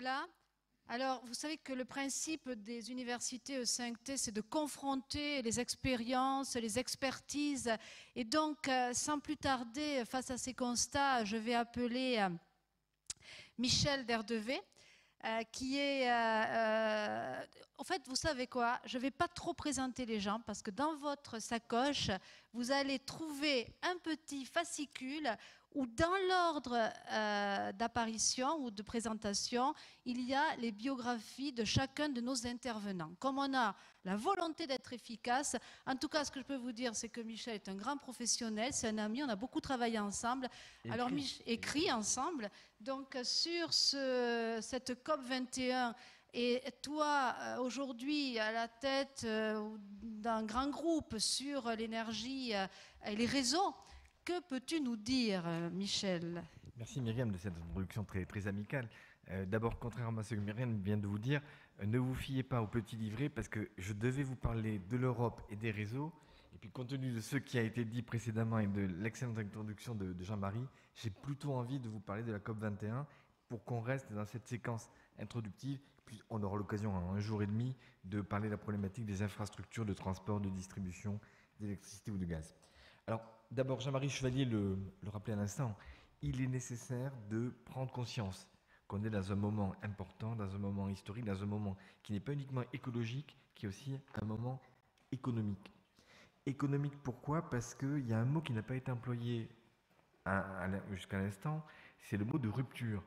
Voilà. Alors, vous savez que le principe des universités E5T, c'est de confronter les expériences, les expertises. Et donc, sans plus tarder, face à ces constats, je vais appeler Michel Derdevé, qui est... en fait, vous savez quoi? Je ne vais pas trop présenter les gens parce que dans votre sacoche, vous allez trouver un petit fascicule où dans l'ordre d'apparition ou de présentation, il y a les biographies de chacun de nos intervenants. Comme on a la volonté d'être efficace, en tout cas, ce que je peux vous dire, c'est que Michel est un grand professionnel, c'est un ami, on a beaucoup travaillé ensemble, alors écrit ensemble. Donc sur cette COP 21, et toi, aujourd'hui, à la tête d'un grand groupe sur l'énergie et les réseaux, que peux-tu nous dire, Michel? Merci Myriam de cette introduction très amicale. D'abord, contrairement à ce que Myriam vient de vous dire, ne vous fiez pas au petit livret parce que je devais vous parler de l'Europe et des réseaux. Et puis compte tenu de ce qui a été dit précédemment et de l'excellente introduction de Jean-Marie, j'ai plutôt envie de vous parler de la COP 21 pour qu'on reste dans cette séquence introductive. Puis on aura l'occasion en un jour et demi de parler de la problématique des infrastructures de transport, de distribution d'électricité ou de gaz. Alors, d'abord, Jean-Marie Chevalier le rappelait à l'instant, il est nécessaire de prendre conscience qu'on est dans un moment important, dans un moment historique, dans un moment qui n'est pas uniquement écologique, qui est aussi un moment économique. Économique, pourquoi? Parce qu'il y a un mot qui n'a pas été employé jusqu'à l'instant, c'est le mot de rupture.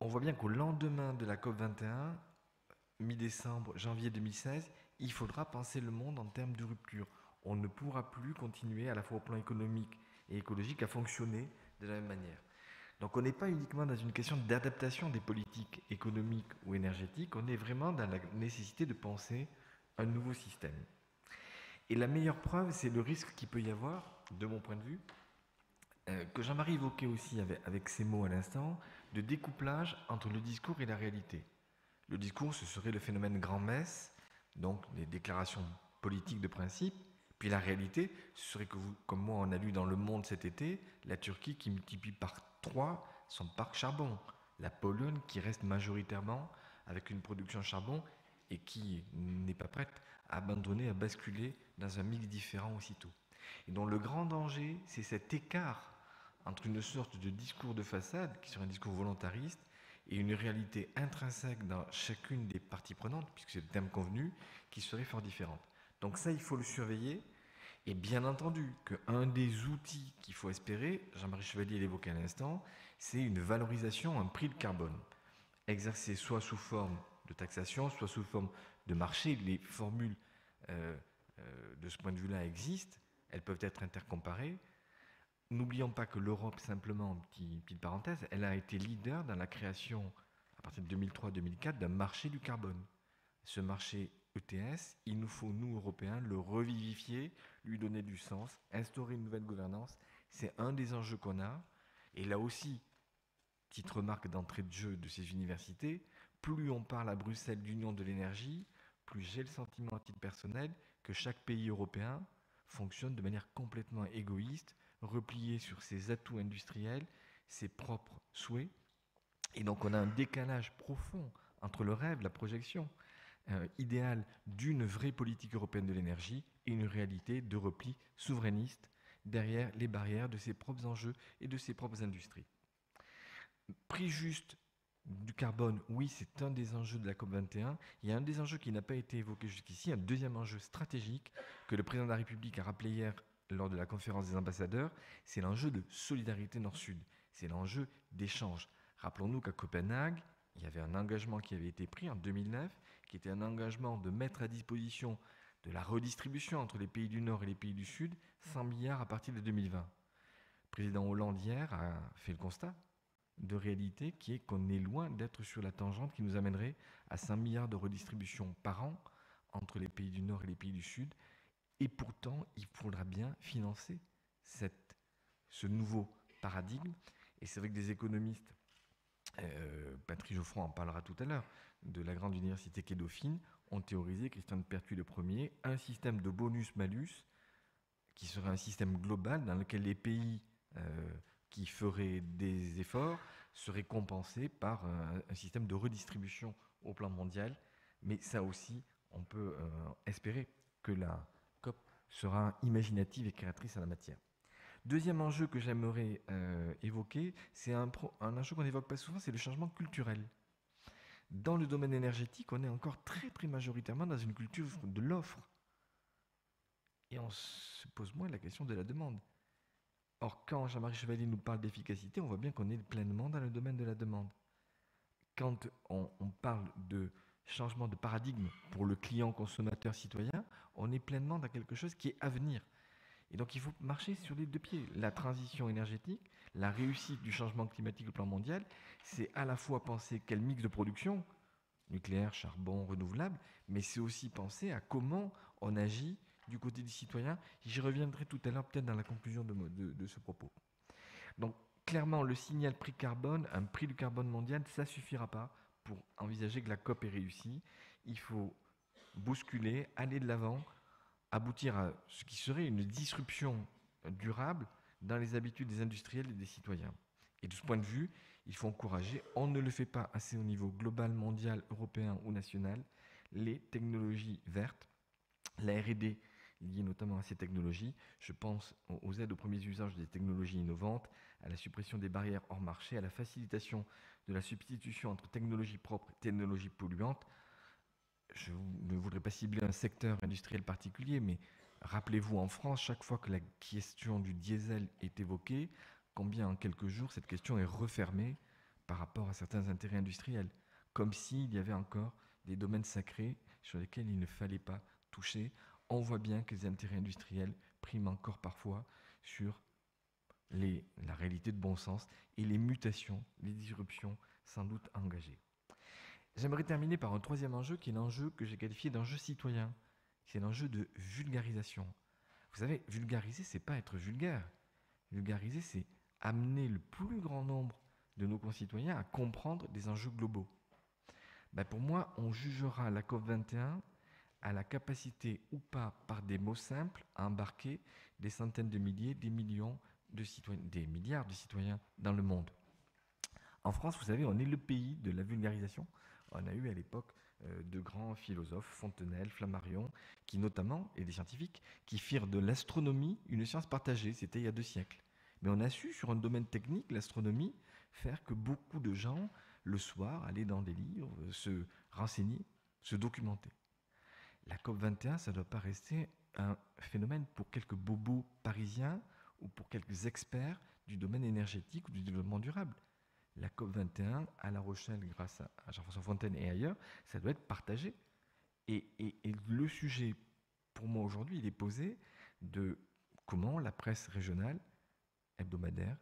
On voit bien qu'au lendemain de la COP 21, mi-décembre, janvier 2016, il faudra penser le monde en termes de rupture. On ne pourra plus continuer, à la fois au plan économique et écologique, à fonctionner de la même manière. Donc on n'est pas uniquement dans une question d'adaptation des politiques économiques ou énergétiques, on est vraiment dans la nécessité de penser un nouveau système. Et la meilleure preuve, c'est le risque qu'il peut y avoir, de mon point de vue, que Jean-Marie évoquait aussi avec ces mots à l'instant, de découplage entre le discours et la réalité. Le discours, ce serait le phénomène grand-messe, donc des déclarations politiques de principe. Puis la réalité, ce serait que vous, comme moi, on a lu dans Le Monde cet été, la Turquie qui multiplie par 3 son parc charbon. La Pologne qui reste majoritairement avec une production charbon et qui n'est pas prête à abandonner, à basculer dans un mix différent aussitôt. Et donc le grand danger, c'est cet écart entre une sorte de discours de façade, qui serait un discours volontariste, et une réalité intrinsèque dans chacune des parties prenantes, puisque c'est le thème convenu, qui serait fort différente. Donc ça, il faut le surveiller. Et bien entendu qu'un des outils qu'il faut espérer, Jean-Marie Chevalier l'évoquait à l'instant, c'est une valorisation, un prix de carbone, exercé soit sous forme de taxation, soit sous forme de marché. Les formules de ce point de vue-là existent, elles peuvent être intercomparées. N'oublions pas que l'Europe, simplement, petite parenthèse, elle a été leader dans la création, à partir de 2003-2004, d'un marché du carbone. Ce marché ETS, il nous faut, nous, Européens, le revivifier, lui donner du sens, instaurer une nouvelle gouvernance. C'est un des enjeux qu'on a. Et là aussi, petite remarque d'entrée de jeu de ces universités, plus on parle à Bruxelles d'union de l'énergie, plus j'ai le sentiment à titre personnel que chaque pays européen fonctionne de manière complètement égoïste, replié sur ses atouts industriels, ses propres souhaits. Et donc on a un décalage profond entre le rêve, la projection idéale d'une vraie politique européenne de l'énergie et une réalité de repli souverainiste derrière les barrières de ses propres enjeux et de ses propres industries. Prix juste du carbone, oui, c'est un des enjeux de la COP21. Il y a un des enjeux qui n'a pas été évoqué jusqu'ici, un deuxième enjeu stratégique que le président de la République a rappelé hier lors de la conférence des ambassadeurs, c'est l'enjeu de solidarité Nord-Sud, c'est l'enjeu d'échange. Rappelons-nous qu'à Copenhague, il y avait un engagement qui avait été pris en 2009, qui était un engagement de mettre à disposition de la redistribution entre les pays du Nord et les pays du Sud, 100 milliards à partir de 2020. Le président Hollande hier a fait le constat de réalité qui est qu'on est loin d'être sur la tangente qui nous amènerait à 100 milliards de redistribution par an entre les pays du Nord et les pays du Sud. Et pourtant, il faudra bien financer ce nouveau paradigme. Et c'est vrai que des économistes, Patrick Geoffroy en parlera tout à l'heure, de la grande université qu'est Dauphine, ont théorisé, Christian de Pertuis le premier, un système de bonus-malus qui serait un système global dans lequel les pays qui feraient des efforts serait compensé par un système de redistribution au plan mondial. Mais ça aussi, on peut espérer que la COP sera imaginative et créatrice en la matière. Deuxième enjeu que j'aimerais évoquer, c'est un enjeu qu'on n'évoque pas souvent, c'est le changement culturel. Dans le domaine énergétique, on est encore très très majoritairement dans une culture de l'offre. Et on se pose moins la question de la demande. Or, quand Jean-Marie Chevalier nous parle d'efficacité, on voit bien qu'on est pleinement dans le domaine de la demande. Quand on parle de changement de paradigme pour le client, consommateur, citoyen, on est pleinement dans quelque chose qui est à venir. Et donc il faut marcher sur les deux pieds. La transition énergétique, la réussite du changement climatique au plan mondial, c'est à la fois penser quel mix de production, nucléaire, charbon, renouvelable, mais c'est aussi penser à comment on agit du côté du citoyen. J'y reviendrai tout à l'heure, peut-être dans la conclusion de ce propos. Donc, clairement, le signal prix carbone, un prix du carbone mondial, ça ne suffira pas pour envisager que la COP est réussie. Il faut bousculer, aller de l'avant, aboutir à ce qui serait une disruption durable dans les habitudes des industriels et des citoyens. Et de ce point de vue, il faut encourager, on ne le fait pas assez au niveau global, mondial, européen ou national, les technologies vertes, la R&D liée notamment à ces technologies. Je pense aux aides aux premiers usages des technologies innovantes, à la suppression des barrières hors marché, à la facilitation de la substitution entre technologies propres et technologies polluantes. Je ne voudrais pas cibler un secteur industriel particulier, mais rappelez-vous en France, chaque fois que la question du diesel est évoquée, combien en quelques jours cette question est refermée par rapport à certains intérêts industriels, comme s'il y avait encore des domaines sacrés sur lesquels il ne fallait pas toucher. On voit bien que les intérêts industriels priment encore parfois sur la réalité de bon sens et les mutations, les disruptions sans doute engagées. J'aimerais terminer par un troisième enjeu qui est l'enjeu que j'ai qualifié d'enjeu citoyen. C'est l'enjeu de vulgarisation. Vous savez, vulgariser, c'est pas être vulgaire. Vulgariser, c'est amener le plus grand nombre de nos concitoyens à comprendre des enjeux globaux. Pour moi, on jugera la COP21 à la capacité ou pas, par des mots simples, à embarquer des centaines de milliers, des millions de citoyens, des milliards de citoyens dans le monde. En France, vous savez, on est le pays de la vulgarisation. On a eu à l'époque de grands philosophes, Fontenelle, Flammarion, qui notamment, et des scientifiques, qui firent de l'astronomie une science partagée. C'était il y a 2 siècles. Mais on a su, sur un domaine technique, l'astronomie, faire que beaucoup de gens, le soir, allaient dans des livres, se renseigner, se documenter. La COP21, ça ne doit pas rester un phénomène pour quelques bobos parisiens ou pour quelques experts du domaine énergétique ou du développement durable. La COP21 à La Rochelle, grâce à Jean-François Fontaine et ailleurs, ça doit être partagé. Et le sujet, pour moi aujourd'hui, il est posé de comment la presse régionale, hebdomadaire,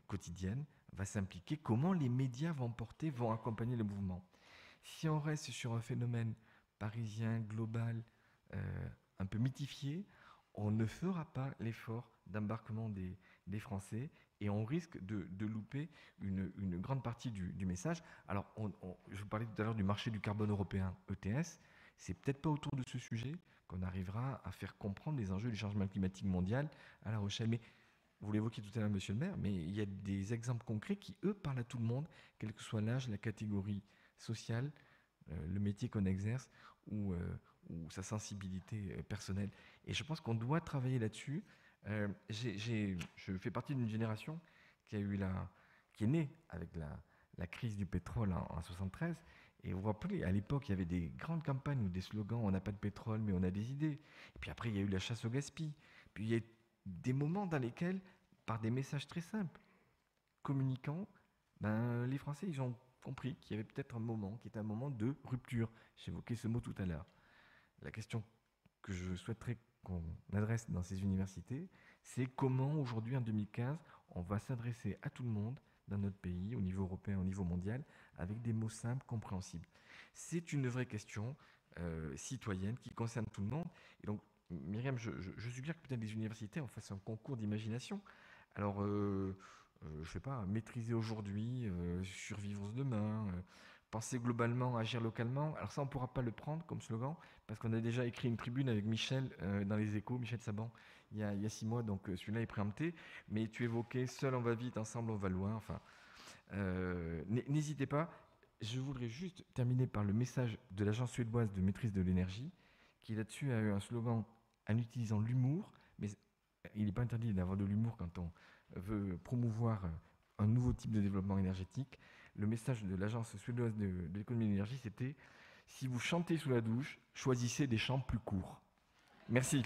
quotidienne, va s'impliquer, comment les médias vont porter, vont accompagner le mouvement. Si on reste sur un phénomène parisien, global, un peu mythifié, on ne fera pas l'effort d'embarquement des Français et on risque de louper une grande partie du message. Alors, je vous parlais tout à l'heure du marché du carbone européen, ETS. C'est peut-être pas autour de ce sujet qu'on arrivera à faire comprendre les enjeux du changement climatique mondial à La Rochelle. Mais vous l'évoquiez tout à l'heure, monsieur le maire, mais il y a des exemples concrets qui, eux, parlent à tout le monde, quel que soit l'âge, la catégorie sociale, le métier qu'on exerce ou sa sensibilité personnelle. Et je pense qu'on doit travailler là-dessus. Je fais partie d'une génération qui est née avec la crise du pétrole en 1973. Et vous vous rappelez, à l'époque, il y avait des grandes campagnes ou des slogans, on n'a pas de pétrole, mais on a des idées. Et puis après, il y a eu la chasse au gaspillage. Puis il y a des moments dans lesquels, par des messages très simples, communiquant, les Français, ils ont compris qu'il y avait peut-être un moment qui était un moment de rupture. J'évoquais ce mot tout à l'heure. La question que je souhaiterais qu'on adresse dans ces universités, c'est comment aujourd'hui, en 2015, on va s'adresser à tout le monde dans notre pays, au niveau européen, au niveau mondial, avec des mots simples, compréhensibles. C'est une vraie question citoyenne qui concerne tout le monde. Et donc, Myriam, je suggère que peut-être les universités en fassent un concours d'imagination. Alors, je ne sais pas, maîtriser aujourd'hui, survivre demain, penser globalement, agir localement. Alors ça, on ne pourra pas le prendre comme slogan, parce qu'on a déjà écrit une tribune avec Michel dans les Échos, Michel Saban, il y a 6 mois, donc celui-là est préempté. Mais tu évoquais « Seul on va vite, ensemble on va loin ». Enfin, N'hésitez pas. Je voudrais juste terminer par le message de l'Agence suédoise de maîtrise de l'énergie, qui là-dessus a eu un slogan en utilisant l'humour, mais il n'est pas interdit d'avoir de l'humour quand on veut promouvoir un nouveau type de développement énergétique. Le message de l'Agence suédoise de l'économie de l'énergie, c'était « Si vous chantez sous la douche, choisissez des chants plus courts ». Merci.